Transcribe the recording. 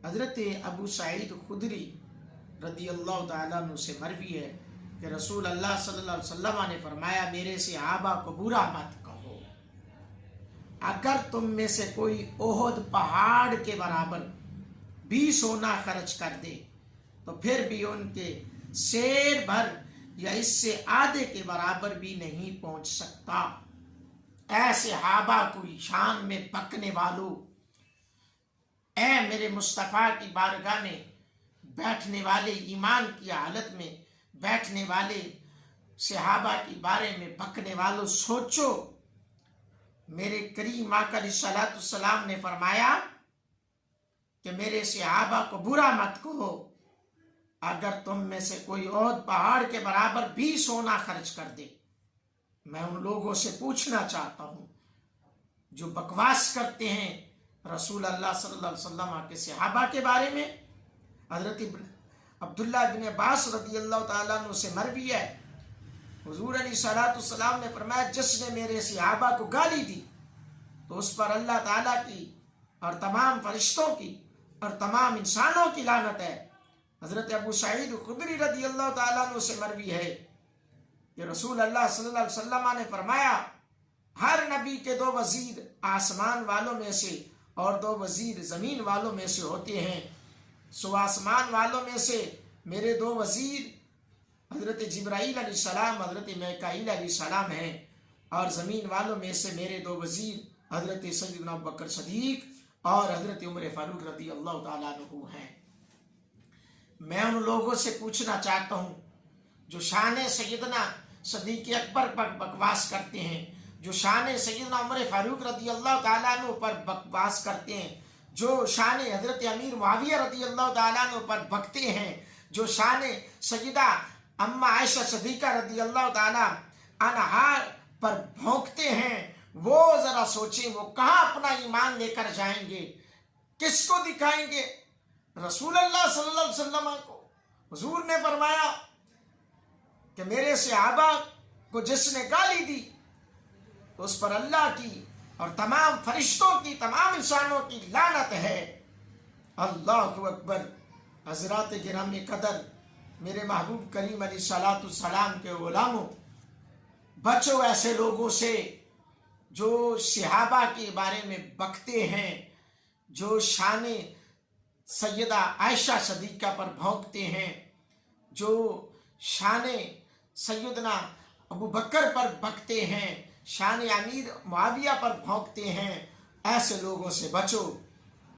حضرت ابو سعید خدری رضی اللہ تعالیٰ عنہ سے مروی ہے کہ رسول اللہ صلی اللہ علیہ وسلم نے فرمایا میرے صحابہ کو برا مت کہو، اگر تم میں سے کوئی احد پہاڑ کے برابر بھی سونا خرچ کر دے تو پھر بھی ان کے شیر بھر یا اس سے آدھے کے برابر بھی نہیں پہنچ سکتا۔ اے صحابہ کی شان میں پکنے والو، اے میرے مصطفیٰ کی بارگاہ میں بیٹھنے والے، ایمان کی حالت میں بیٹھنے والے صحابہ کے بارے میں بکنے والوں، سوچو میرے کریم آقا علیہ الصلوۃ والسلام نے فرمایا کہ میرے صحابہ کو برا مت کہو، اگر تم میں سے کوئی احد پہاڑ کے برابر بھی سونا خرچ کر دے۔ میں ان لوگوں سے پوچھنا چاہتا ہوں جو بکواس کرتے ہیں رسول اللہ صلی اللہ علیہ وسلم کے صحابہ کے بارے میں۔ حضرت عبداللہ بن عباس رضی اللہ تعالیٰ عنہ سے مروی ہے، حضور علیہ الصلوۃ والسلام نے فرمایا جس نے میرے صحابہ کو گالی دی تو اس پر اللہ تعالیٰ کی اور تمام فرشتوں کی اور تمام انسانوں کی لعنت ہے۔ حضرت ابو سعید خدری رضی اللہ تعالیٰ عنہ سے مروی ہے کہ رسول اللہ صلی اللہ علیہ وسلم نے فرمایا ہر نبی کے 2 وزیر آسمان والوں میں سے اور 2 وزیر زمین والوں میں سے ہوتے ہیں، سو آسمان والوں میں سے میرے 2 وزیر حضرت جبرائیل علیہ السلام، حضرت میکائیل علیہ السلام ہیں، اور زمین والوں میں سے میرے 2 وزیر حضرت سیدنا ابوبکر صدیق اور حضرت عمر فاروق رضی اللہ تعالیٰ عنہ ہیں۔ میں ان لوگوں سے پوچھنا چاہتا ہوں جو شان سیدنا صدیق اکبر پر بکواس کرتے ہیں، جو شان سیدنا عمر فاروق رضی اللہ تعالیٰ عنہ پر بکواس کرتے ہیں، جو شان حضرت امیر معاویہ رضی اللہ تعالیٰ عنہ پر بکتے ہیں، جو شان سیدہ اما عائشہ صدیقہ رضی اللہ تعالیٰ عنہا پر بھونکتے ہیں، وہ ذرا سوچیں وہ کہاں اپنا ایمان لے کر جائیں گے، کس کو دکھائیں گے؟ رسول اللہ صلی اللہ علیہ وسلم کو حضور نے فرمایا کہ میرے صحابہ کو جس نے گالی دی تو اس پر اللہ کی اور تمام فرشتوں کی، تمام انسانوں کی لعنت ہے۔ اللہ اکبر۔ حضرات گرامی قدر، میرے محبوب کریم علیہ الصلوۃ والسلام کے غلاموں، بچو ایسے لوگوں سے جو صحابہ کے بارے میں بکتے ہیں، جو شان سیدہ عائشہ صدیقہ پر بھونکتے ہیں، جو شان سیدنا ابو بکر پر بکتے ہیں، شان امیر معاویہ پر بھونکتے ہیں، ایسے لوگوں سے بچو۔